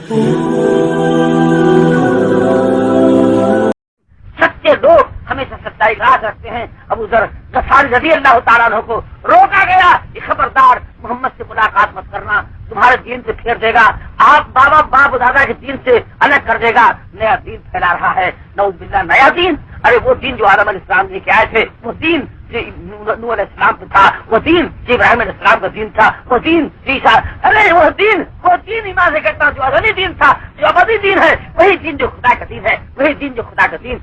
سچے لوگ ہمیشہ سچائی کا راز رکھتے ہیں. ابو ذر غفاری رضی اللہ تعالیٰ عنہ کو روکا گیا کہ خبردار محمد سے ملاقات مت کرنا، تمہارے دین سے پھیر دے گا، آپ بابا باپ دادا کے دین سے الگ کر دے گا، نیا دین پھیلا رہا ہے. نعوذ باللہ نیا دین؟ ارے وہ دین جو آدم علیہ السلام لے کے آئے تھے، وہ دین جو نوح علیہ السلام پہ تھا، وہ دین جو ابراہیم علیہ السلام کا دین تھا، وہ دین عیسیٰ، ارے وہ دین ایمان سے کہتا جو ازلی دین تھا، جو ابدی دین ہے، وہی دین جو خدا کا دین ہے، وہی دین جو خدا کا دین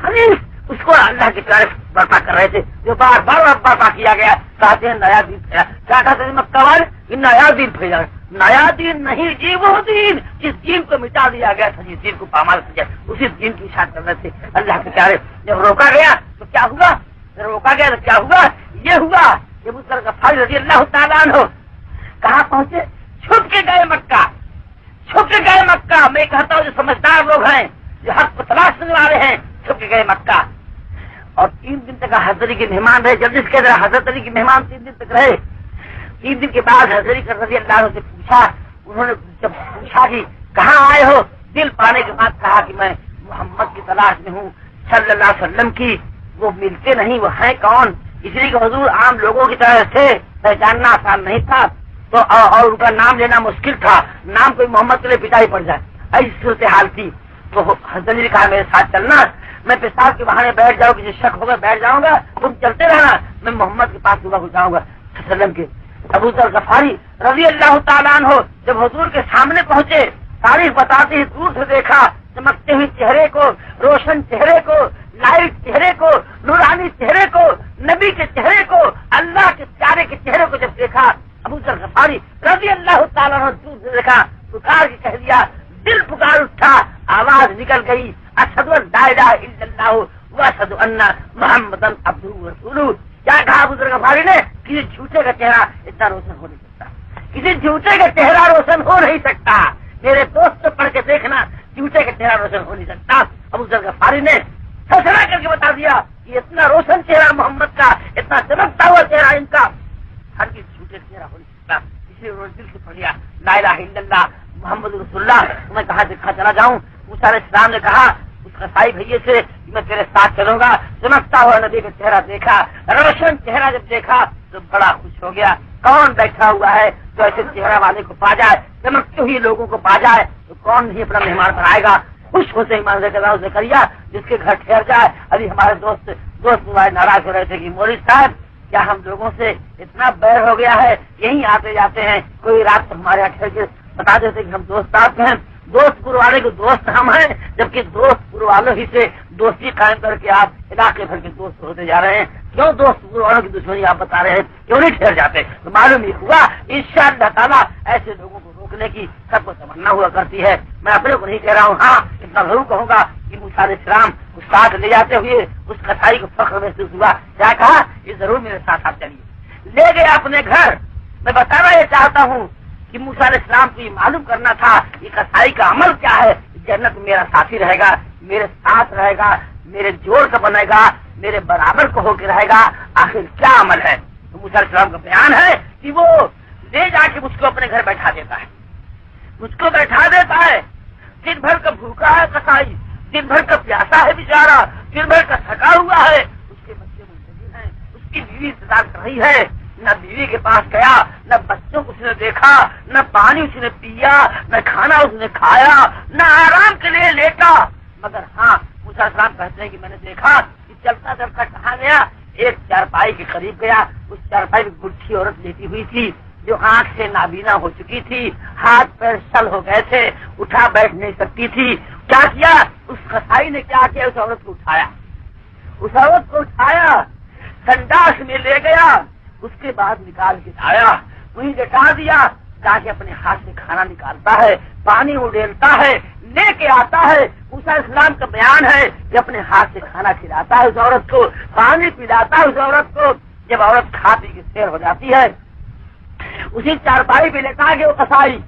حنیف، اس کو اللہ کے پیارے برپا کر رہے تھے، جو بار بار برپا کیا گیا. کہتے ہیں نیا دین پھیلا. کیا کہتے ہیں مکہ والے؟ نیا دین پھیلا. نیا دین نہیں جی، وہ دین جس دین کو مٹا دیا گیا تھا، جس دین کو پامال کیا، اسی دین کی اشاعت کر رہے تھے اللہ کے پیارے. جب روکا گیا تو کیا ہوا؟ روکا گیا تو کیا ہوا؟ یہ ہوا کہ ابو ذر غفاری رضی اللہ تعالیٰ عنہ کہاں پہنچے؟ چھپ کے گئے مکہ، چھپ کے گئے مکہ. میں کہتا ہوں جو سمجھدار لوگ ہیں، جو حق کو تلاش کرنے والے ہیں، چھپ کے گئے مکہ. اور 3 دن تک حضرت علی کے مہمان رہے. جلدی سے کہہ رہا حضرت علی کے مہمان 3 دن تک رہے. 3 دن کے بعد حضرت علی رضی اللہ عنہ سے پوچھا. انہوں نے جب پوچھا کہ کہاں آئے ہو، دل پانے کے بعد کہا کہ میں محمد کی تلاش میں ہوں صلی اللہ علیہ وسلم کی. وہ ملتے نہیں، وہ ہیں کون؟ اس لیے کہ حضور عام لوگوں کی طرح تھے، پہچاننا آسان نہیں تھا تو اور ان کا نام لینا مشکل تھا. نام کوئی محمد کے لیے پٹائی پڑ جائے، ایسی صورتحال تھی. تو حضرت علی نے کہا میرے ساتھ چلنا، میں پیشاب کے بہانے بیٹھ جاؤں، کسی شک ہوگا بیٹھ جاؤں گا، تم چلتے رہنا، میں محمد کے پاس صبح کو جاؤں گا وسلم کے. ابو ذر غفاری رضی اللہ تعالیٰ عنہ جب حضور کے سامنے پہنچے، تاریخ بتاتے ہی دور سے دیکھا چمکتے ہوئے چہرے کو، روشن چہرے کو، لائٹ چہرے کو، نورانی چہرے کو، نبی کے چہرے کو، اللہ کے پیارے کے چہرے کو جب دیکھا، ابو ذر غفاری رضی اللہ تعالیٰ عنہ دور سے دیکھا، پکار کے کہہ دیا، دل پکار اٹھا، آواز نکل گئی، اشہد ان لا الہ الا اللہ واشہد ان محمدن عبدہ ورسولہ. کیا کہا ابو ذر غفاری نے؟ کسی جھوٹے کا چہرہ اتنا روشن ہو نہیں سکتا، کسی جھوٹے کا چہرہ روشن ہو نہیں سکتا. میرے دوست پڑھ کے دیکھنا، جھوٹے کا چہرہ روشن ہو نہیں سکتا. ابو ذر غفاری نے فیصلہ کر کے بتا دیا کہ اتنا روشن چہرہ محمد کا، اتنا چمکتا ہوا چہرہ ان کا، ہر کسی جھوٹے چہرہ ہو نہیں سکتا. اس لیے انہوں نے دل سے پڑھ لیا لا الہ الا اللہ محمد رسول اللہ. میں کہاں سے کہاں چلا جاؤں؟ موسیٰ علیہ السلام نے کہا اس قصائی بھائیے سے کہ میں تیرے ساتھ چلوں گا. چمکتا ہوا نبی کا چہرہ دیکھا، روشن چہرہ جب دیکھا تو بڑا خوش ہو گیا. کون بیٹھا ہوا ہے تو ایسے چہرہ والے کو پا جائے، چمکتے ہوئے لوگوں کو پا جائے تو کون نہیں اپنا مہمان بنائے گا. خوش ہو سے ایمان زکریا جس کے گھر ٹھہر جائے. ابھی ہمارے دوست ناراض ہو رہے تھے کہ مولوی صاحب کیا ہم لوگوں سے اتنا بیر ہو گیا ہے، یہیں آتے جاتے ہیں، کوئی رات کو ہمارے یہاں ٹھہر کے بتا دیتے کہ ہم دوست آپ ہیں. دوست پور والے کے دوست ہم ہیں، جبکہ دوست پور والوں ہی سے دوستی قائم کر کے آپ علاقے بھر کے دوست ہوتے جا رہے ہیں. کیوں دوست پور والوں کی دشمنی آپ بتا رہے ہیں؟ کیوں نہیں ٹھہر جاتے؟ تو معلوم ہی ہوا انشاءاللہ تعالیٰ ایسے لوگوں کو روکنے کی سب کو تمنا ہوا کرتی ہے. میں اپنے کو نہیں کہہ رہا ہوں، ہاں اتنا ضرور کہوں گا کہ موسیٰ علیہ السلام اس ساتھ لے جاتے ہوئے اس قصائی کو فخر محسوس ہوا. کیا کہا؟ یہ ضرور میرے ساتھ آپ چلیے. لے گئے اپنے گھر. میں بتانا یہ چاہتا ہوں کہ موسیٰ علیہ السلام کو یہ معلوم کرنا تھا یہ قصائی کا عمل کیا ہے. جنت میرا ساتھی رہے گا، میرے ساتھ رہے گا، میرے جوڑ کا بنے گا، میرے برابر کو ہو کے رہے گا. آخر کیا عمل ہے؟ تو موسیٰ علیہ السلام کا بیان ہے کہ وہ لے جا کے مجھ کو اپنے گھر بیٹھا دیتا ہے، مجھ کو بیٹھا دیتا ہے. دن بھر کا بھوکا ہے قصائی، دن بھر کا پیاسا ہے بیچارہ، دن بھر کا تھکا ہوا ہے. اس کے بچے منتظر ہیں، اس کی بیوی انتظار کر رہی ہے. نہ بیوی کے پاس گیا، نہ بچوں کو اس نے دیکھا، نہ پانی اس نے پیا، نہ کھانا اس نے کھایا، نہ آرام کے لیے لیٹا. مگر ہاں موسیٰ علیہ السلام کہتے ہیں کہ میں نے دیکھا کہ چلتا چلتا کہاں گیا، ایک چارپائی کے قریب گیا. اس چارپائی میں بڈھی عورت لیٹی ہوئی تھی جو آنکھ سے نابینا ہو چکی تھی، ہاتھ پیر شل ہو گئے تھے، اٹھا بیٹھ نہیں سکتی تھی. کیا کیا اس قصائی نے؟ کیا کیا؟ اس عورت کو اٹھایا، اس عورت کو اٹھایا، سنڈاس میں لے گیا، اس کے بعد نکال کے آیا، وہیں لٹا دیا. جا کے اپنے ہاتھ سے کھانا نکالتا ہے، پانی اڈیلتا ہے، لے کے آتا ہے. موسیٰ علیہ السلام کا بیان ہے کہ اپنے ہاتھ سے کھانا کھلاتا ہے اس عورت کو، پانی پلاتا ہے اس عورت کو. جب عورت کھا پی کے سیر ہو جاتی ہے، اسی چارپائی پہ لیٹا کے وہ قصائی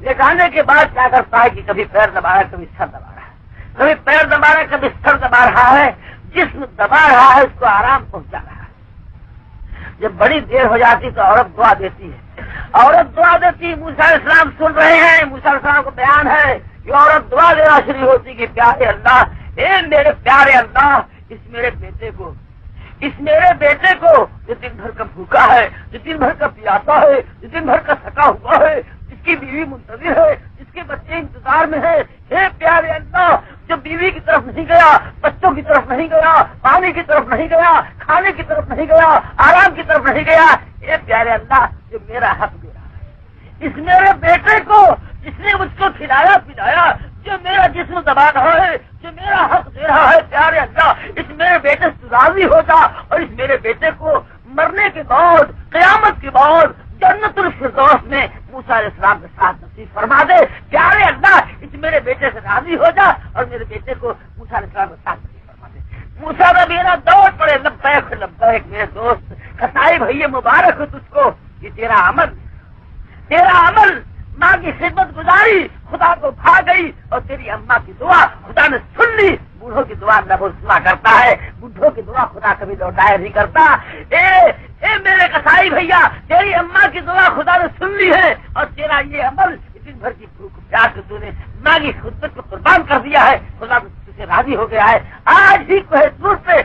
لٹانے کے بعد کیا کرتا ہے کہ کبھی پیر دبا رہا ہے، کبھی سر دبا رہا ہے، کبھی پیر دبا رہا ہے، کبھی سر دبا رہا ہے. جسم دبا رہا ہے اس کو آرام پہنچا رہا ہے. جب بڑی دیر ہو جاتی تو عورت دعا دیتی ہے، عورت دعا دیتی، موسیٰ علیہ السلام سن رہے ہیں، موسیٰ علیہ السلام کو بیان ہے، یہ عورت دعا دینا شروع ہوتی کہ پیارے اللہ، اے میرے پیارے اللہ، اس میرے بیٹے کو جو دن بھر کا بھوکا ہے، جو دن بھر کا پیاسا ہے، جو دن بھر کا تھکا ہوا ہے، جس کی بیوی منتظر ہے، جس کے بچے انتظار میں ہے، اے پیارے اللہ، جو بیوی کی طرف نہیں گیا، بچوں کی طرف نہیں گیا، پانی کی طرف نہیں گیا، کھانے کی طرف نہیں گیا، آرام کی طرف نہیں گیا، اے پیارے اللہ، جو میرا حق دے رہا ہے، اس میرے بیٹے کو جس نے مجھ کو کھلایا پلایا، جو میرا جسم دبا رہا ہے، جو میرا حق دے رہا ہے، پیارے اللہ، اس میرے بیٹے سے راضی ہو جا اور اس میرے بیٹے کو مرنے کے بعد، قیامت کے بعد جنت الفردوس میں موسیٰ علیہ السلام کے ساتھ نصیب فرما دے، پیارے اللہ، اس میرے بیٹے سے راضی ہو جا اور میرے بیٹے کو موسیٰ علیہ السلام کے ساتھ نصیب فرما دے۔ موسیٰ کا میرا دوڑ پڑے، لبیک لبیک میرے دوست، قصائی بھائی مبارک ہو تجھ کو، یہ تیرا عمل ماں کی خدمت گزاری خدا کو بھا گئی، اور تیری اماں کی دعا خدا نے سن لی۔ بوڑھوں کی دعا اللہ بہت دعا کرتا ہے، بوڑھوں کی دعا خدا کبھی لوٹایا نہیں کرتا۔ اے میرے قصائی بھیا، تیری اماں کی دعا خدا نے سن لی ہے، اور تیرا یہ عمل دن بھر کی بھوک پیاس سے تو نے ماں کی خدمت کو قربان کر دیا ہے، خدا سے راضی ہو گیا ہے۔ آج ہی کوہ طور پہ